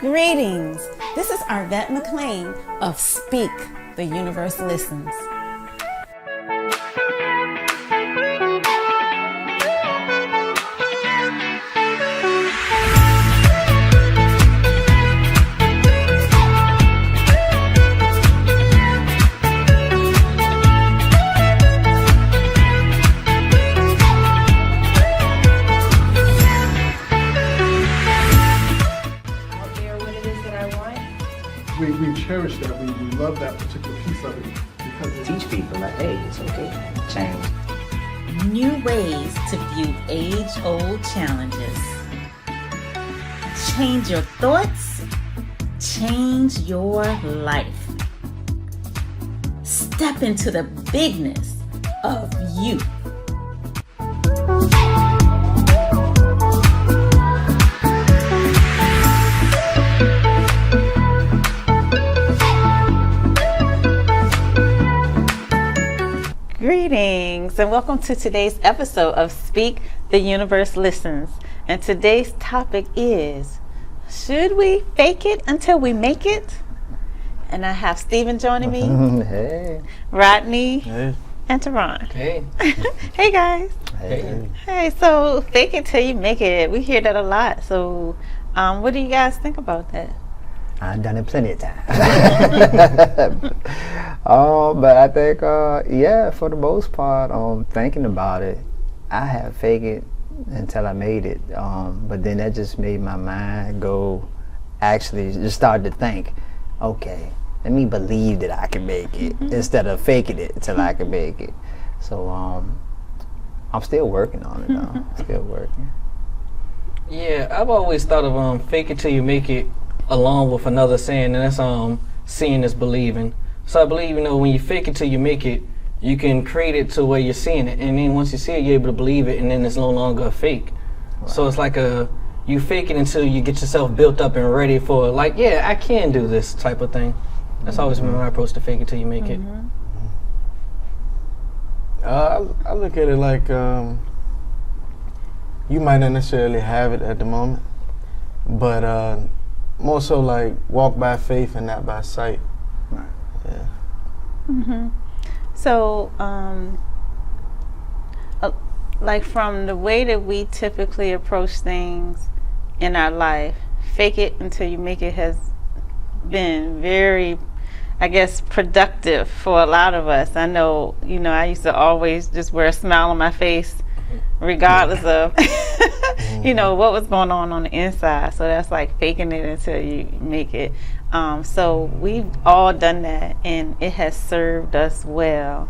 Greetings. This is Arvette McLean of Speak, the Universe Listens. We cherish that. We love that particular piece of it because Teach people like, hey, it's okay. Change. New ways to view age-old challenges. Change your thoughts, change your life. Step into the bigness of you. Greetings and welcome to today's episode of Speak, the Universe Listens. And today's topic is, should we fake it until we make it? And I have Stephen joining me, Hey. Rodney, Hey. and Teron. Hey. Hey guys. Hey. Hey, so fake it till you make it. We hear that a lot. So what do you guys think about that? I've done it plenty of times. But I think, yeah, for the most part, thinking about it, I have faked it until I made it. But then that just made my mind go, actually just start to think, okay, let me believe that I can make it instead of faking it until I can make it. So I'm still working on it though, still working. Yeah, I've always thought of fake it till you make it along with another saying, and that's seeing is believing. So I believe, when you fake it till you make it, you can create it to where you're seeing it, and then once you see it, you're able to believe it, and then it's no longer a fake. Right. So it's like you fake it until you get yourself built up and ready for, like, yeah, I can do this type of thing. That's always been my approach to fake it till you make it. I look at it like you might not necessarily have it at the moment, but more so like walk by faith and not by sight. Right. Yeah. So, like from the way that we typically approach things in our life, fake it until you make it has been very, I guess, productive for a lot of us. I know, I used to always just wear a smile on my face regardless of, what was going on the inside. So that's like faking it until you make it. So we've all done that, and it has served us well.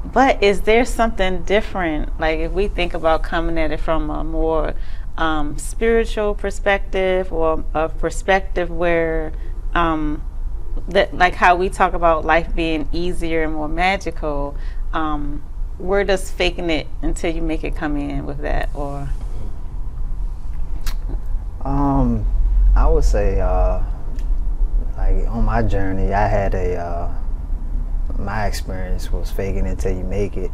But is there something different? Like if we think about coming at it from a more spiritual perspective, or a perspective where that, like how we talk about life being easier and more magical, where does faking it until you make it come in with that? Or I would say, like on my journey, I had my experience was faking it till you make it.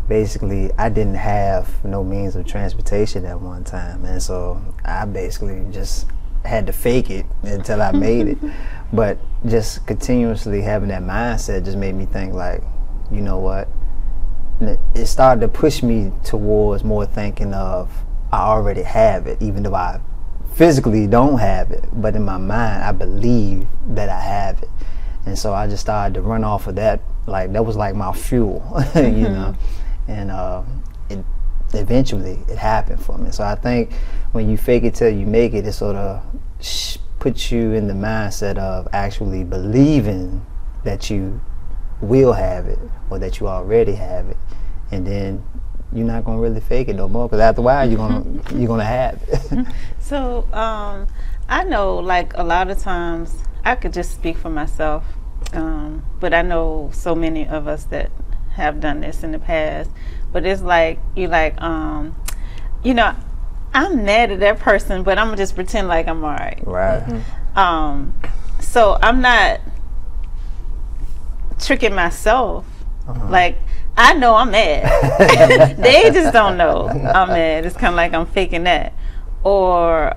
Basically, I didn't have no means of transportation at one time, and so I basically just had to fake it until I made it. But just continuously having that mindset just made me think, like, you know what? It started to push me towards more thinking of, I already have it, even though I physically don't have it, but in my mind I believe that I have it. And so I just started to run off of that. Like that was like my fuel, and it eventually it happened for me. So I think when you fake it till you make it, it sort of puts you in the mindset of actually believing that you will have it, or that you already have it, and then you're not gonna really fake it no more, because after a while you're gonna have it. So I know, like a lot of times, I could just speak for myself, but I know so many of us that have done this in the past. But it's like I'm mad at that person, but I'm gonna just pretend like I'm alright. Right. So I'm not tricking myself. Like, I know I'm mad. They just don't know I'm mad. It's kind of like I'm faking that. Or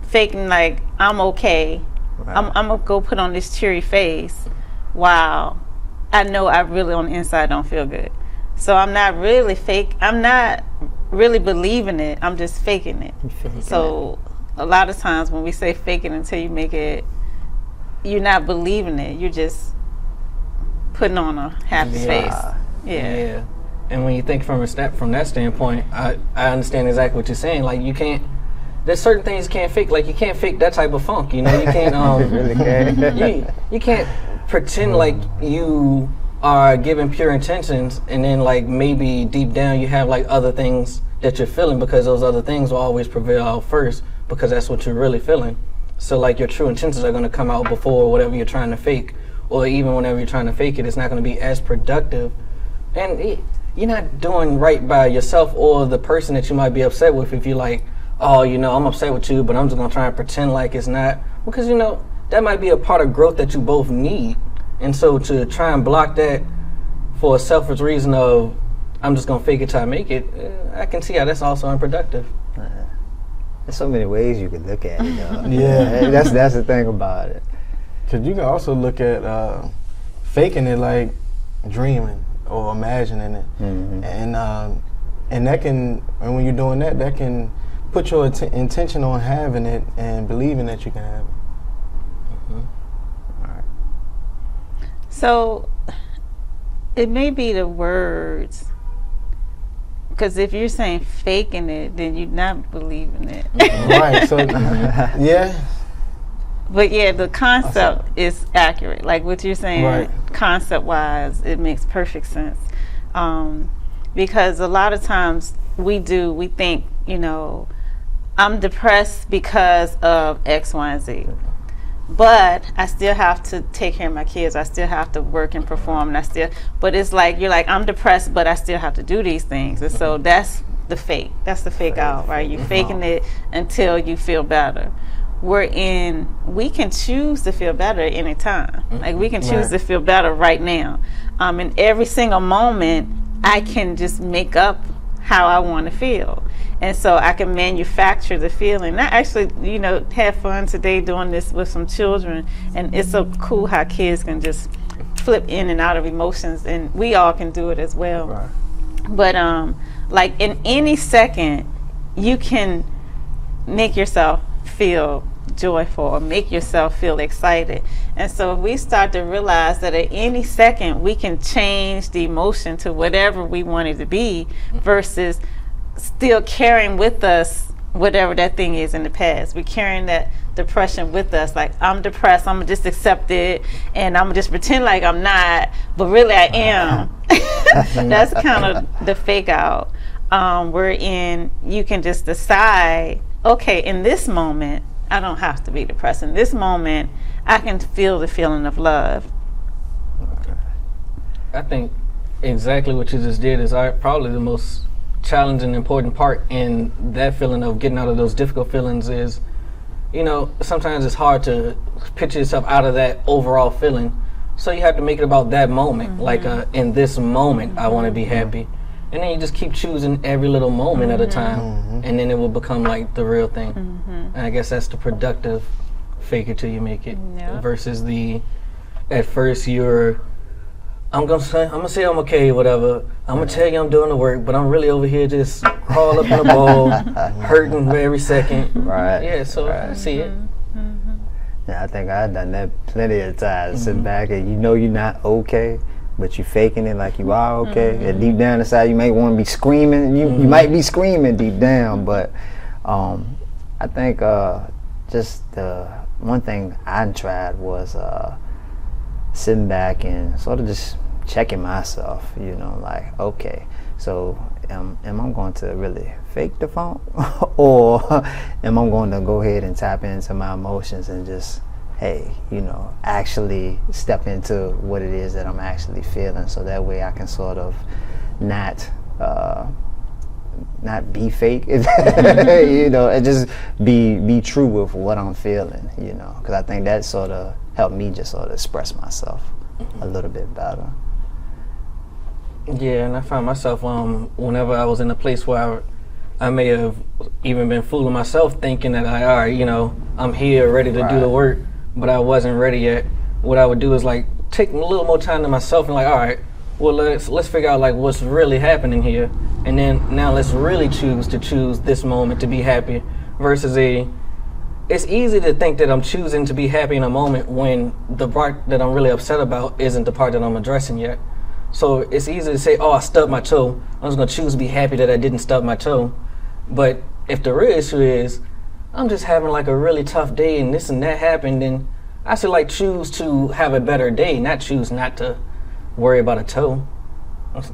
faking like I'm okay. Right. I'm gonna go put on this cheery face while I know I really on the inside don't feel good. So I'm not really fake. I'm not really believing it. I'm just faking it. So a lot of times when we say fake it until you make it, you're not believing it. You're just putting on a happy face. Yeah. And when you think from that standpoint, I understand exactly what you're saying. Like you can't. There's certain things you can't fake. Like you can't fake that type of funk. You know, you can't. Really can't. You can't pretend like you are giving pure intentions, and then like maybe deep down you have like other things that you're feeling, because those other things will always prevail out first, because that's what you're really feeling. So like your true intentions are going to come out before whatever you're trying to fake, or even whenever you're trying to fake it, it's not going to be as productive, and you're not doing right by yourself or the person that you might be upset with if you're like, oh, you know, I'm upset with you, but I'm just going to try and pretend like it's not, because you know that might be a part of growth that you both need. And so to try and block that for a selfish reason of I'm just gonna fake it till I make it, I can see how that's also unproductive. There's so many ways you could look at it. Yeah. That's the thing about it. Cause you can also look at faking it like dreaming or imagining it, and that can, and when you're doing that, that can put your intention on having it and believing that you can have it. So it may be the words, because if you're saying faking it, then you're not believing it. Right. So yeah. But yeah, the concept is accurate. Like what you're saying, Right. concept-wise, it makes perfect sense. Because a lot of times we think, you know, I'm depressed because of X, Y, and Z. But I still have to take care of my kids. I still have to work and perform. And but it's like, you're like, I'm depressed, but I still have to do these things. And so that's the fake. That's the fake out, right? You're faking it until you feel better. We can choose to feel better at any time. Like we can choose to feel better right now. In every single moment, I can just make up how I want to feel. And so I can manufacture the feeling. I actually, you know, had fun today doing this with some children, and it's so cool how kids can just flip in and out of emotions, and we all can do it as well. Right. But like in any second, you can make yourself feel joyful or make yourself feel excited. And so if we start to realize that at any second we can change the emotion to whatever we want it to be, versus still carrying with us whatever that thing is in the past. We're carrying that depression with us. Like, I'm depressed, I'm gonna just accept it, and I'm gonna just pretend like I'm not, but really I am. That's kind of the fake out. Wherein you can just decide, okay, in this moment, I don't have to be depressed. In this moment, I can feel the feeling of love. I think exactly what you just did is probably the most challenging, important part in that feeling of getting out of those difficult feelings is, you know, sometimes it's hard to picture yourself out of that overall feeling. So you have to make it about that moment. Like, in this moment, I want to be happy. And then you just keep choosing every little moment at a time, and then it will become like the real thing. And I guess that's the productive fake it till you make it, versus the, at first I'm gonna say I'm okay, whatever. I'm gonna tell you I'm doing the work, but I'm really over here just crawl up in a ball, hurting every second. Right. Yeah, so I see it. Yeah, I think I've done that plenty of times. Sit back and you know you're not okay, but you're faking it like you are okay. And deep down inside, you might want to be screaming. You might be screaming deep down, but I think just the one thing I tried was sitting back and sort of just checking myself, you know, like, okay, so am I going to really fake the funk, or am I going to go ahead and tap into my emotions and just, hey, you know, actually step into what it is that I'm actually feeling, so that way I can sort of not be fake, you know, and just be true with what I'm feeling, you know, because I think that sort of helped me just sort of express myself a little bit better. Yeah, and I found myself whenever I was in a place where I may have even been fooling myself thinking that all right, you know, I'm here ready to do the work, but I wasn't ready yet. What I would do is like take a little more time to myself and like, all right, well let's figure out like what's really happening here, and then now let's really choose this moment to be happy versus it's easy to think that I'm choosing to be happy in a moment when the part that I'm really upset about isn't the part that I'm addressing yet. So it's easy to say, oh, I stubbed my toe, I'm just gonna choose to be happy that I didn't stub my toe. But if the real issue is I'm just having like a really tough day and this and that happened, then I should like choose to have a better day, not choose not to worry about a toe.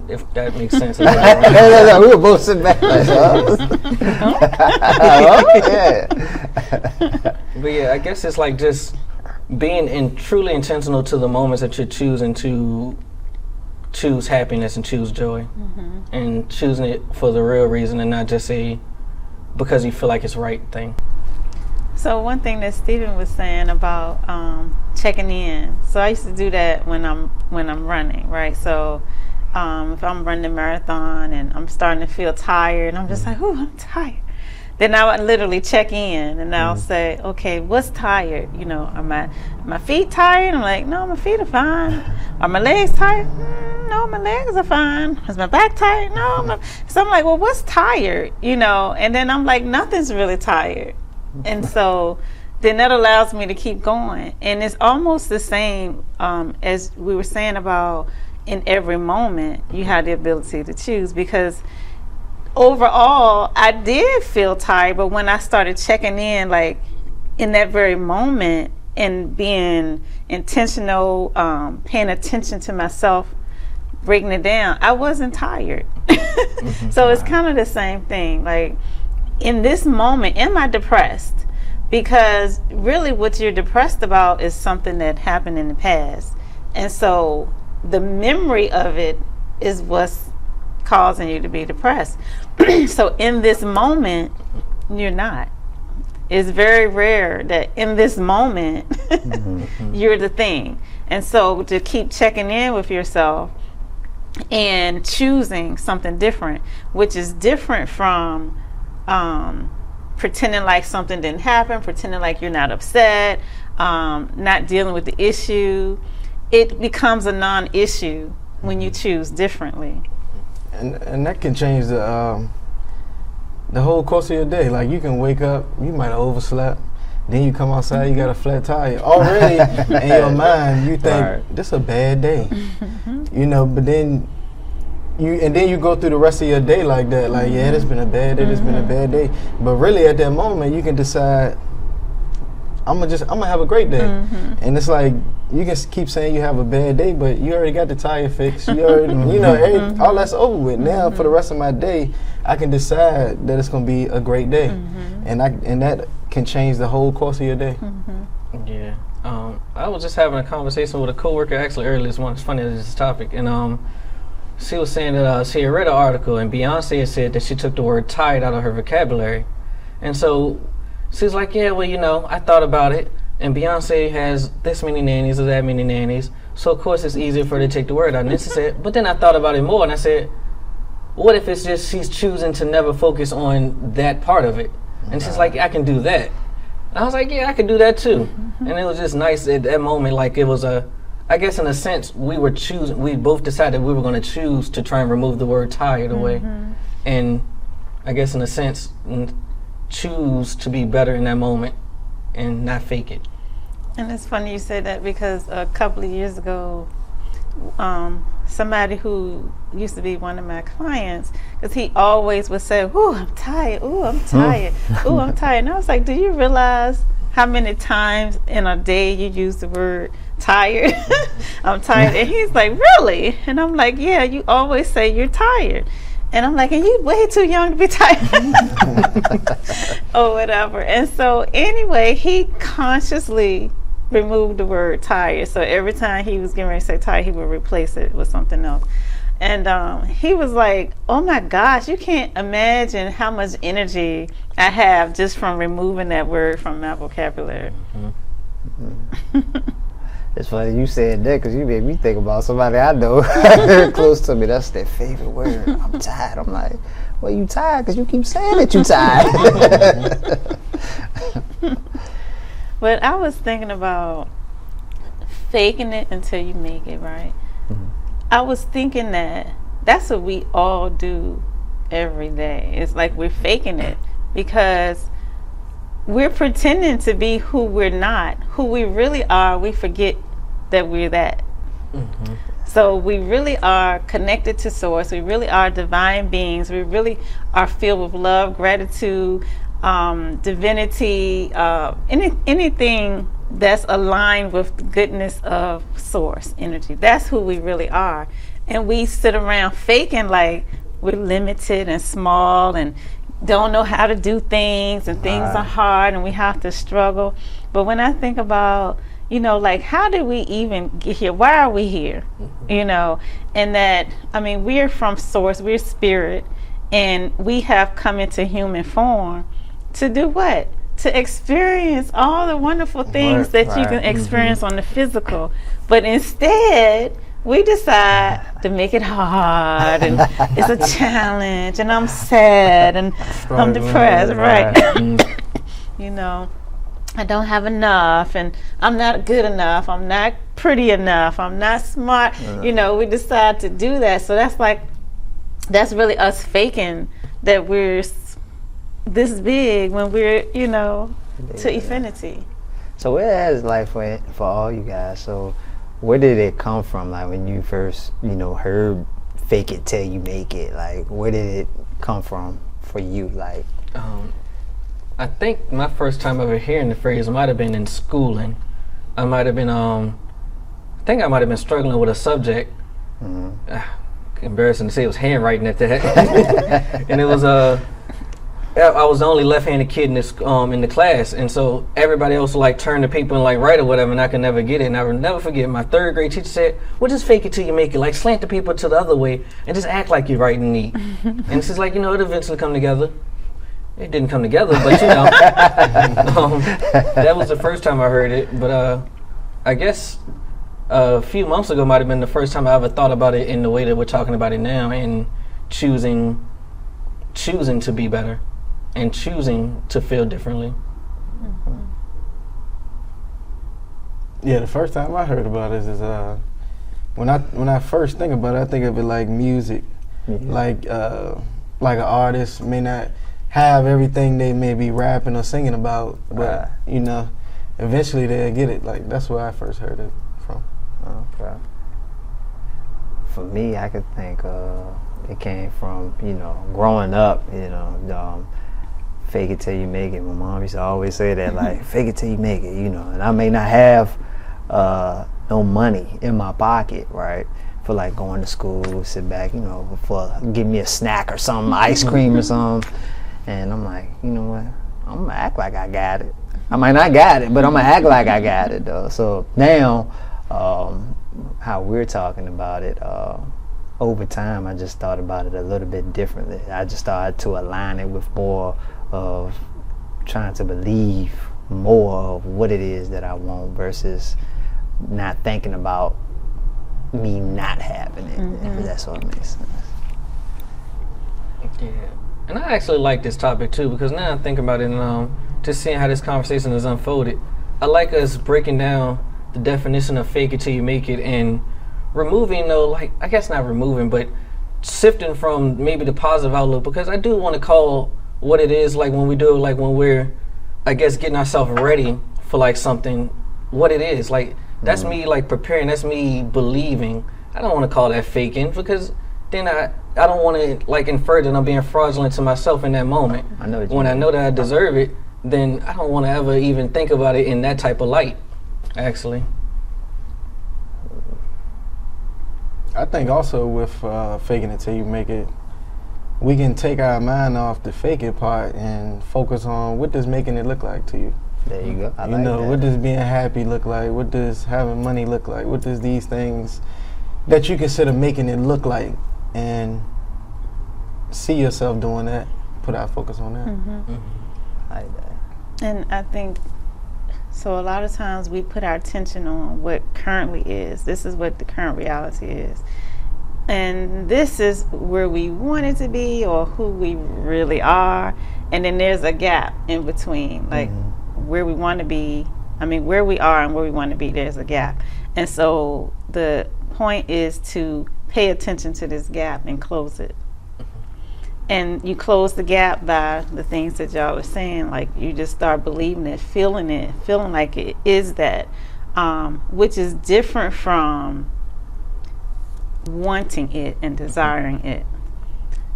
If that makes sense. We were both sitting back like, But yeah, I guess it's like just being truly intentional to the moments that you're choosing to choose happiness and choose joy, and choosing it for the real reason and not just because you feel like it's right thing. So one thing that Stephen was saying about checking in. So I used to do that when I'm running, right? So if I'm running a marathon and I'm starting to feel tired, and I'm just like, "Ooh, I'm tired." Then I would literally check in, and I'll say, "Okay, what's tired? You know, are my feet tired?" I'm like, "No, my feet are fine." Are my legs tired? No, my legs are fine. Is my back tired? No. So I'm like, "Well, what's tired?" You know, and then I'm like, "Nothing's really tired." And so then that allows me to keep going. And it's almost the same as we were saying about in every moment you have the ability to choose, because overall I did feel tired, but when I started checking in like in that very moment and being intentional, paying attention to myself, breaking it down, I wasn't tired. So it's kind of the same thing. Like, in this moment, am I depressed? Because really what you're depressed about is something that happened in the past. And so the memory of it is what's causing you to be depressed. So in this moment, you're not. It's very rare that in this moment you're the thing. And so to keep checking in with yourself and choosing something different, which is different from pretending like something didn't happen, pretending like you're not upset, not dealing with the issue. It becomes a non-issue when you choose differently. And that can change the whole course of your day. Like, you can wake up, you might have overslept, then you come outside, you got a flat tire. Already in your mind, you think, this is a bad day. You know, but then you go through the rest of your day like that. Like, yeah, this been a bad day, this been a bad day. But really at that moment, you can decide, I'm gonna have a great day. And it's like, you can keep saying you have a bad day, but you already got the tire fixed. You already, you know, all that's over with. Now for the rest of my day, I can decide that it's gonna be a great day, and that can change the whole course of your day. Yeah. I was just having a conversation with a coworker actually earlier this morning. It's funny, this topic, and she was saying that she had read an article, and Beyonce had said that she took the word tired out of her vocabulary, and so she's like, yeah, well, you know, I thought about it, and Beyonce has this many nannies or that many nannies, so of course it's easier for her to take the word out. And then she said, but then I thought about it more, and I said, what if it's just she's choosing to never focus on that part of it? And she's like, I can do that. And I was like, yeah, I could do that too. And it was just nice at that moment, like it was I guess in a sense, we both decided we were going to choose to try and remove the word tired away. And I guess in a sense, choose to be better in that moment and not fake it. And it's funny you say that, because a couple of years ago, somebody who used to be one of my clients, because he always would say, ooh, I'm tired, ooh, I'm tired, ooh, I'm tired. And I was like, do you realize how many times in a day you use the word tired? I'm tired. And he's like, really? And I'm like, yeah, you always say you're tired. And I'm like, and you way too young to be tired. Or whatever. And so anyway, he consciously removed the word tired. So every time he was getting ready to say tired, he would replace it with something else. And he was like, oh my gosh, you can't imagine how much energy I have just from removing that word from my vocabulary. It's funny you said that because you made me think about somebody I know very close to me. That's their favorite word. I'm tired. I'm like, well, you tired because you keep saying that you tired. But I was thinking about faking it until you make it, right? Mhm. I was thinking that that's what we all do every day. It's like we're faking it because we're pretending to be who we're not. Who we really are, we forget that we're that. So we really are connected to Source. We really are divine beings. We really are filled with love, gratitude, divinity, anything that's aligned with the goodness of Source energy. That's who we really are. And we sit around faking like we're limited and small and don't know how to do things, and things are hard and we have to struggle. But when I think about, like, how did we even get here? Why are we here? And that, we're from Source, we're spirit, and we have come into human form to do what? To experience all the wonderful things that you can experience on the physical. But instead, we decide to make it hard, and it's a challenge, and I'm sad, and I'm depressed, right? I don't have enough, and I'm not good enough, I'm not pretty enough, I'm not smart. We decide to do that. So that's really us faking that we're this big when we're, to infinity. So where has life went for all you guys? So where did it come from? Like when you first, heard "fake it till you make it." Like where did it come from for you? Like, I think my first time ever hearing the phrase might have been in schooling. I might have been, I think I might have been struggling with a subject. Embarrassing to say, it was handwriting at that, and it was I was the only left-handed kid in the class, and so everybody else would like turn to people and like write or whatever, and I could never get it. And I will never forget, my third grade teacher said, "Well, just fake it till you make it. Like slant the people to the other way and just act like you're writing neat." And she's like, it'll eventually come together. It didn't come together, but that was the first time I heard it. But I guess a few months ago might have been the first time I ever thought about it in the way that we're talking about it now, and choosing to be better. And choosing to feel differently. Yeah, the first time I heard about it is when I first think about it, I think of it like music, like an artist may not have everything they may be rapping or singing about, but eventually they'll get it. Like that's where I first heard it from. Okay. For me, I could think it came from growing up. Fake it till you make it. My mom used to always say that, like, fake it till you make it, And I may not have no money in my pocket, right, for like going to school, sit back, for give me a snack or something, ice cream or something. And I'm like, you know what? I'm gonna act like I got it. I might not got it, but I'm gonna act like I got it though. So now, how we're talking about it, over time, I just thought about it a little bit differently. I just started to align it with more of trying to believe more of what it is that I want versus not thinking about me not having it, if that's what makes sense. Yeah. And I actually like this topic too, because now I think about it and just seeing how this conversation has unfolded. I like us breaking down the definition of fake it till you make it and removing I guess not removing, but sifting from maybe the positive outlook, because I do want to call what it is, like when we do, like when we're, I guess, getting ourselves ready for like something, what it is. Like that's me like preparing, that's me believing. I don't want to call that faking, because then I don't want to like infer that I'm being fraudulent to myself in that moment. I know what you when mean. I know that I deserve it, then I don't want to ever even think about it in that type of light, actually. I think also with faking it till you make it, we can take our mind off the faking part and focus on what does making it look like to you. There you go. I like that. What does being happy look like? What does having money look like? What does these things that you consider making it look like? And see yourself doing that. Put our focus on that. I like that. And I think So a lot of times we put our attention on what currently is. This is what the current reality is. And this is where we want it to be or who we really are. And then there's a gap in between, like where we want to be. I mean, where we are and where we want to be, there's a gap. And so the point is to pay attention to this gap and close it. And you close the gap by the things that y'all were saying, like you just start believing it, feeling like it is that, which is different from wanting it and desiring it.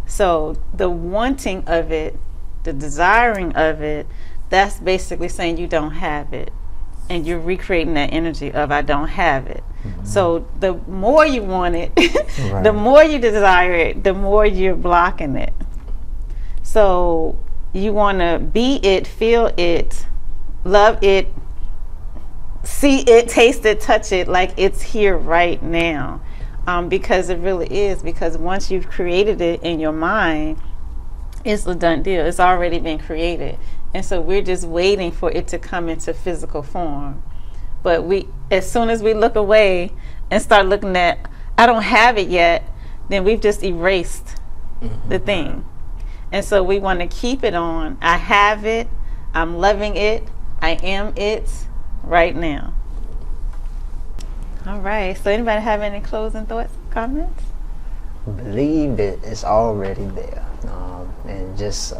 So the wanting of it, the desiring of it, that's basically saying you don't have it. And you're recreating that energy of I don't have it. So the more you want it, the more you desire it, the more you're blocking it. So you want to be it, feel it, love it, see it, taste it, touch it like it's here right now. Because it really is. Because once you've created it in your mind, it's a done deal. It's already been created. And so we're just waiting for it to come into physical form. But as soon as we look away and start looking at, I don't have it yet, then we've just erased the thing. And so we want to keep it on. I have it. I'm loving it. I am it right now. All right. So anybody have any closing thoughts, comments? Believe that it's already there. And just,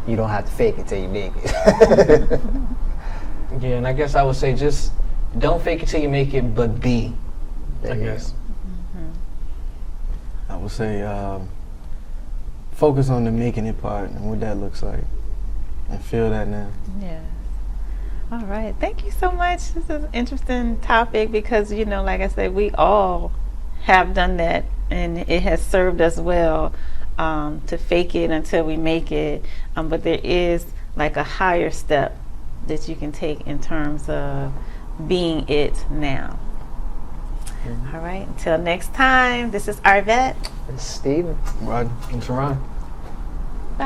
you don't have to fake it till you make it. Yeah, and I guess I would say just don't fake it till you make it, but be. I guess. I would say focus on the making it part and what that looks like, and feel that now. Yeah. All right. Thank you so much. This is an interesting topic because, you know, like I said, we all have done that, and it has served us well to fake it until we make it. But there is like a higher step that you can take in terms of being it now. All right. Until next time, this is Arvette. It's Steven. Roger. And Teron.